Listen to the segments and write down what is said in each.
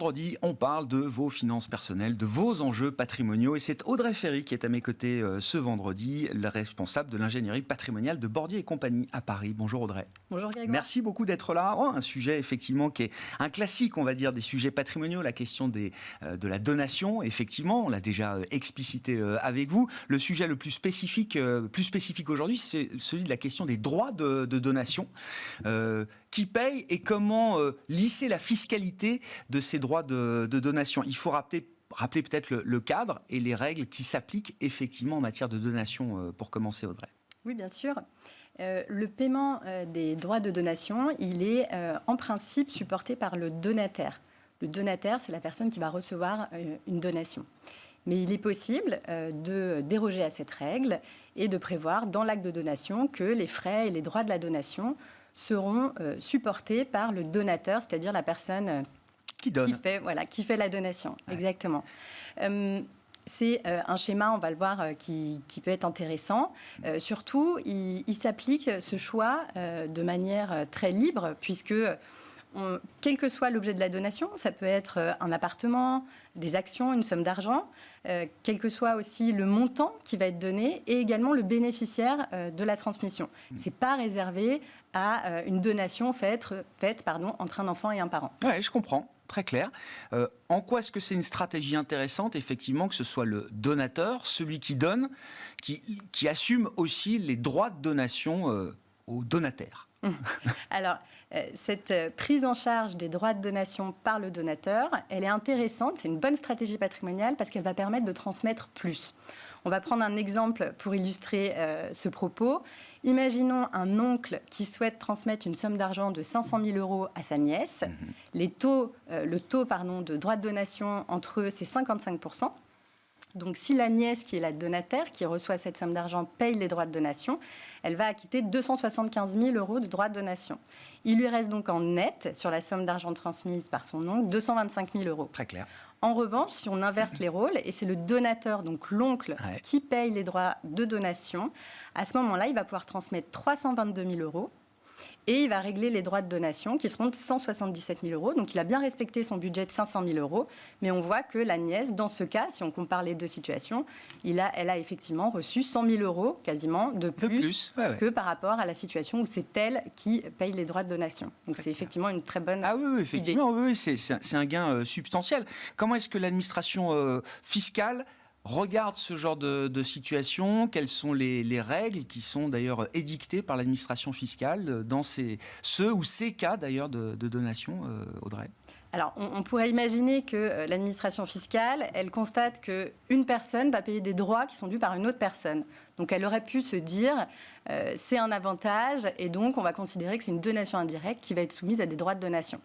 vendredi, on parle de vos finances personnelles, de vos enjeux patrimoniaux. Et c'est Audrey Ferry qui est à mes côtés ce vendredi, la responsable de l'ingénierie patrimoniale de Bordier et compagnie à Paris. Bonjour Audrey. Bonjour Grégoire. Merci beaucoup d'être là. Un sujet effectivement qui est un classique, on va dire, des sujets patrimoniaux, la question de la donation. Effectivement, on l'a déjà explicité avec vous. Le sujet le plus spécifique aujourd'hui, c'est celui de la question des droits de donation. Qui paye et comment lisser la fiscalité de ces droits de donation. Il faut rappeler peut-être le cadre et les règles qui s'appliquent effectivement en matière de donation, pour commencer, Audrey. Oui, bien sûr. Le paiement des droits de donation, il est en principe supporté par le donataire. Le donataire, c'est la personne qui va recevoir une donation. Mais il est possible de déroger à cette règle et de prévoir dans l'acte de donation que les frais et les droits de la donation seront supportés par le donateur, c'est-à-dire la personne qui fait la donation. Ouais. Exactement. C'est un schéma, on va le voir, qui peut être intéressant. Surtout, il s'applique ce choix de manière très libre, puisque quel que soit l'objet de la donation, ça peut être un appartement, des actions, une somme d'argent, quel que soit aussi le montant qui va être donné et également le bénéficiaire de la transmission. C'est pas réservé à une donation faite entre un enfant et un parent. Oui, je comprends. Très clair. En quoi est-ce que c'est une stratégie intéressante, effectivement, que ce soit le donateur, celui qui donne, qui assume aussi les droits de donation au donataire? Alors, cette prise en charge des droits de donation par le donateur, elle est intéressante, c'est une bonne stratégie patrimoniale parce qu'elle va permettre de transmettre plus. On va prendre un exemple pour illustrer ce propos. Imaginons un oncle qui souhaite transmettre une somme d'argent de 500 000 € à sa nièce. Le taux de droits de donation entre eux, c'est 55%. Donc, si la nièce, qui est la donataire, qui reçoit cette somme d'argent, paye les droits de donation, elle va acquitter 275 000 € de droits de donation. Il lui reste donc en net, sur la somme d'argent transmise par son oncle, 225 000 €. Très clair. En revanche, si on inverse les rôles, et c'est le donateur, donc l'oncle, qui paye les droits de donation, à ce moment-là, il va pouvoir transmettre 322 000 € et il va régler les droits de donation qui seront de 177 000 €. Donc, il a bien respecté son budget de 500 000 €, mais on voit que la nièce, dans ce cas, si on compare les deux situations, elle a effectivement reçu 100 000 € quasiment de plus que par rapport à la situation où c'est elle qui paye les droits de donation. Donc, c'est effectivement une très bonne effectivement, idée. Oui, c'est un gain substantiel. Comment est-ce que l'administration fiscale regarde ce genre de situation? Quelles sont les règles qui sont d'ailleurs édictées par l'administration fiscale dans ces cas d'ailleurs de donation, Audrey? Alors, on pourrait imaginer que l'administration fiscale, elle constate qu'une personne va payer des droits qui sont dus par une autre personne. Donc, elle aurait pu se dire, c'est un avantage, et donc on va considérer que c'est une donation indirecte qui va être soumise à des droits de donation.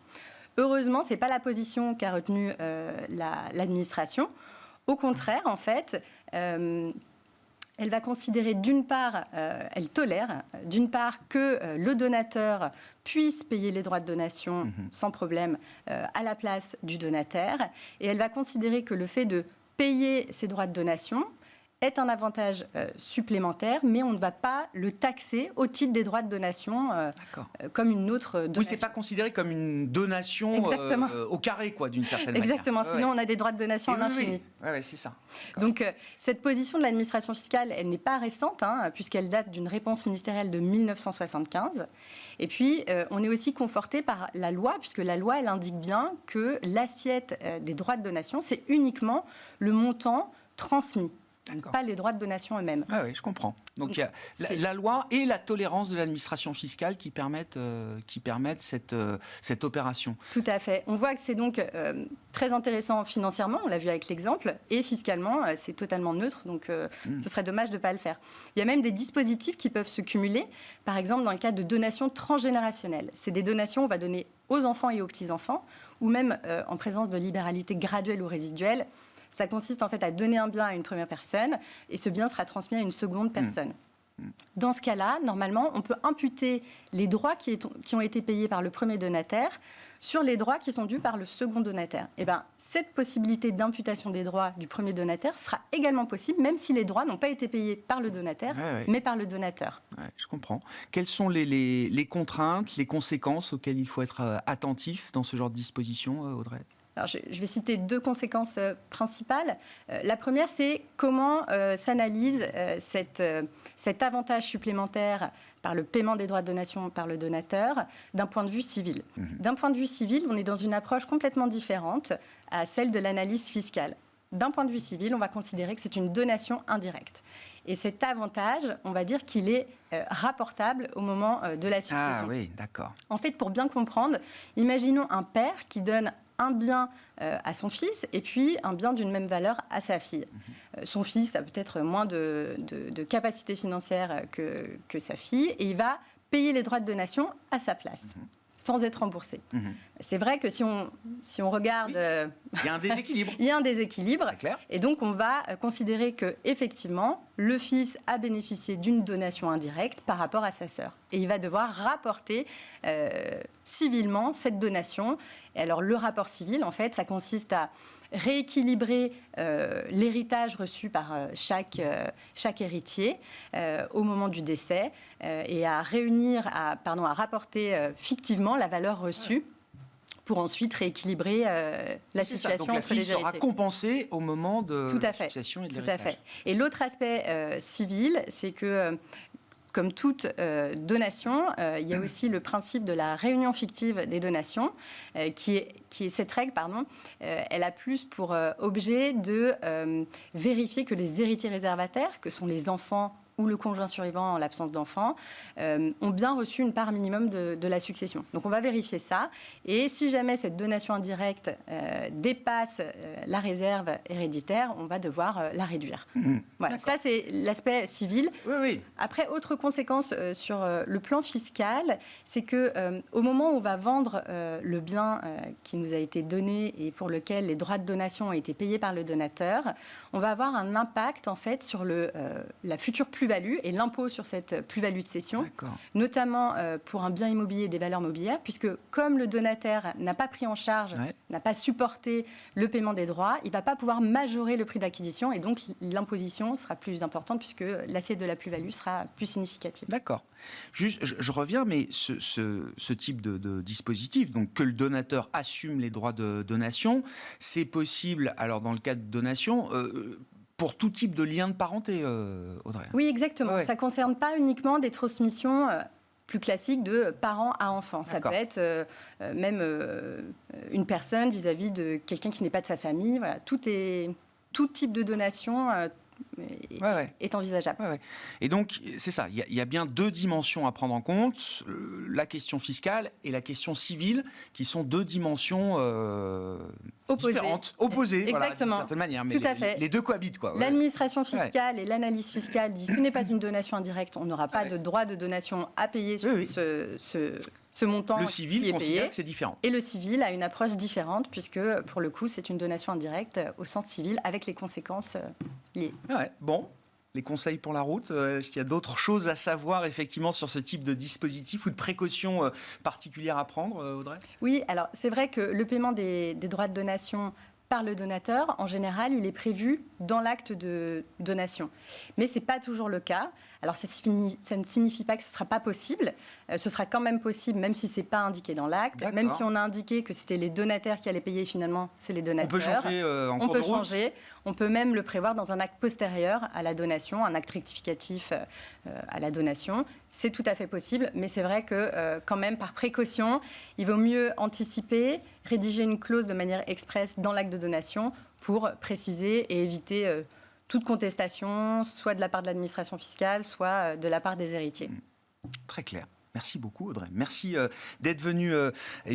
Heureusement, ce n'est pas la position qu'a retenue l'administration. Au contraire, en fait, elle va considérer elle tolère d'une part que le donateur puisse payer les droits de donation sans problème à la place du donataire, et elle va considérer que le fait de payer ces droits de donation est un avantage supplémentaire, mais on ne va pas le taxer au titre des droits de donation comme une autre donation. Oui, c'est pas considéré comme une donation au carré, d'une certaine manière. Exactement, sinon on a des droits de donation à l'infini. Oui, c'est ça. Donc, cette position de l'administration fiscale, elle n'est pas récente, puisqu'elle date d'une réponse ministérielle de 1975. Et puis, on est aussi conforté par la loi, puisque la loi, elle indique bien que l'assiette des droits de donation, c'est uniquement le montant transmis. Pas les droits de donation eux-mêmes. Oui, je comprends. Donc, il y a la loi et la tolérance de l'administration fiscale qui permettent cette opération. Tout à fait. On voit que c'est donc très intéressant financièrement, on l'a vu avec l'exemple, et fiscalement, c'est totalement neutre, donc ce serait dommage de ne pas le faire. Il y a même des dispositifs qui peuvent se cumuler, par exemple dans le cas de donations transgénérationnelles. C'est des donations qu'on va donner aux enfants et aux petits-enfants, ou même en présence de libéralité graduelle ou résiduelle. Ça consiste en fait à donner un bien à une première personne et ce bien sera transmis à une seconde personne. Dans ce cas-là, normalement, on peut imputer les droits qui ont été payés par le premier donataire sur les droits qui sont dus par le second donataire. Et bien, cette possibilité d'imputation des droits du premier donataire sera également possible, même si les droits n'ont pas été payés par le donataire, mais par le donateur. Je comprends. Quelles sont les contraintes, les conséquences auxquelles il faut être attentif dans ce genre de disposition, Audrey ? Alors, je vais citer 2 conséquences principales. La première, c'est comment s'analyse cet avantage supplémentaire par le paiement des droits de donation par le donateur d'un point de vue civil. D'un point de vue civil, on est dans une approche complètement différente à celle de l'analyse fiscale. D'un point de vue civil, on va considérer que c'est une donation indirecte. Et cet avantage, on va dire qu'il est rapportable au moment de la succession. Ah oui, d'accord. En fait, pour bien comprendre, imaginons un père qui donne un bien à son fils et puis un bien d'une même valeur à sa fille. Son fils a peut-être moins de capacité financière que sa fille et il va payer les droits de donation à sa place. Sans être remboursé. C'est vrai que si on regarde... Il y a un déséquilibre. Il y a un déséquilibre. Très clair. Et donc, on va considérer qu'effectivement, le fils a bénéficié d'une donation indirecte par rapport à sa sœur. Et il va devoir rapporter civilement cette donation. Et alors, le rapport civil, en fait, ça consiste à rééquilibrer l'héritage reçu par chaque héritier au moment du décès et à rapporter fictivement la valeur reçue pour ensuite rééquilibrer la situation donc, entre les héritiers. La fille sera compensée au moment de la succession et de l'héritage. Tout à fait. Et l'autre aspect civil, c'est que comme toute donation, il y a aussi le principe de la réunion fictive des donations, qui est cette règle, elle a plus pour objet de vérifier que les héritiers réservataires, que sont les enfants ou le conjoint survivant en l'absence d'enfants, ont bien reçu une part minimum de la succession. Donc on va vérifier ça. Et si jamais cette donation indirecte dépasse la réserve héréditaire, on va devoir la réduire. Voilà, ça c'est l'aspect civil. Oui. Après, autre conséquence sur le plan fiscal, c'est qu'au moment où on va vendre le bien qui nous a été donné et pour lequel les droits de donation ont été payés par le donateur, on va avoir un impact en fait sur la future plus-value et l'impôt sur cette plus-value de cession, notamment pour un bien immobilier et des valeurs mobilières, puisque comme le donataire n'a pas pris en charge, n'a pas supporté le paiement des droits, il ne va pas pouvoir majorer le prix d'acquisition et donc l'imposition sera plus importante puisque l'assiette de la plus-value sera plus significative. D'accord. Juste, je reviens, mais ce type de dispositif, donc que le donateur assume les droits de donation, c'est possible, alors dans le cas de donation, pour tout type de lien de parenté, Audrey. Oui, exactement. Ça ne concerne pas uniquement des transmissions plus classiques de parents à enfants. Ça peut être même une personne vis-à-vis de quelqu'un qui n'est pas de sa famille. Voilà. Tout type de donation est envisageable. Et donc, c'est ça, il y a bien 2 dimensions à prendre en compte, la question fiscale et la question civile, qui sont 2 dimensions différentes, opposées, exactement. D'une certaine manière, mais tout à fait. Les 2 cohabitent. L'administration fiscale et l'analyse fiscale dit ce n'est pas une donation indirecte, on n'aura pas de droit de donation à payer sur ce montant qui est payé. Le civil considère que c'est différent. Et le civil a une approche différente, puisque pour le coup, c'est une donation indirecte au sens civil, avec les conséquences liées. Bon. Les conseils pour la route, est-ce qu'il y a d'autres choses à savoir effectivement sur ce type de dispositif ou de précautions particulières à prendre, Audrey ? Oui, alors c'est vrai que le paiement des droits de donation par le donateur, en général, il est prévu dans l'acte de donation. Mais ce n'est pas toujours le cas. Alors, ça ne signifie pas que ce ne sera pas possible. Ce sera quand même possible, même si ce n'est pas indiqué dans l'acte. Même si on a indiqué que c'était les donataires qui allaient payer, finalement, c'est les donateurs. On peut changer en cours de route. On peut changer. On peut même le prévoir dans un acte postérieur à la donation, un acte rectificatif à la donation. C'est tout à fait possible, mais c'est vrai que, quand même, par précaution, il vaut mieux anticiper, rédiger une clause de manière expresse dans l'acte de donation pour préciser et éviter toute contestation, soit de la part de l'administration fiscale, soit de la part des héritiers. Très clair. Merci beaucoup, Audrey. Merci d'être venu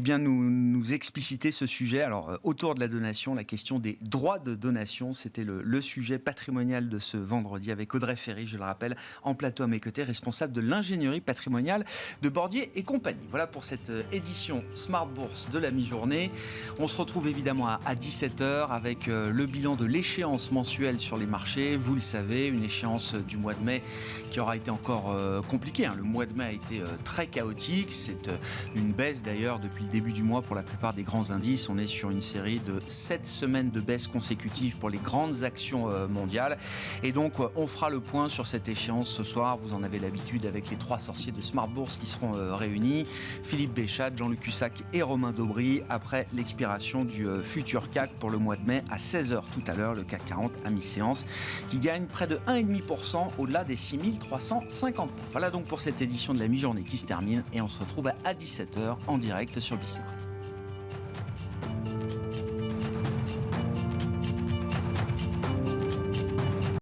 nous expliciter ce sujet. Alors, autour de la donation, la question des droits de donation, c'était le sujet patrimonial de ce vendredi avec Audrey Ferry, je le rappelle, en plateau à mes côtés, responsable de l'ingénierie patrimoniale de Bordier et compagnie. Voilà pour cette édition Smart Bourse de la mi-journée. On se retrouve évidemment à 17h avec le bilan de l'échéance mensuelle sur les marchés. Vous le savez, une échéance du mois de mai qui aura été encore compliquée. Le mois de mai a été très chaotique. C'est une baisse d'ailleurs depuis le début du mois pour la plupart des grands indices. On est sur une série de 7 semaines de baisse consécutive pour les grandes actions mondiales. Et donc, on fera le point sur cette échéance ce soir. Vous en avez l'habitude avec les 3 sorciers de Smart Bourse qui seront réunis. Philippe Béchat, Jean-Luc Cussac et Romain Daubry après l'expiration du futur CAC pour le mois de mai à 16h tout à l'heure, le CAC 40 à mi-séance qui gagne près de 1,5% au-delà des 6350 points. Voilà donc pour cette édition de la mi-journée qui se termine et on se retrouve à 17h en direct sur Bismart.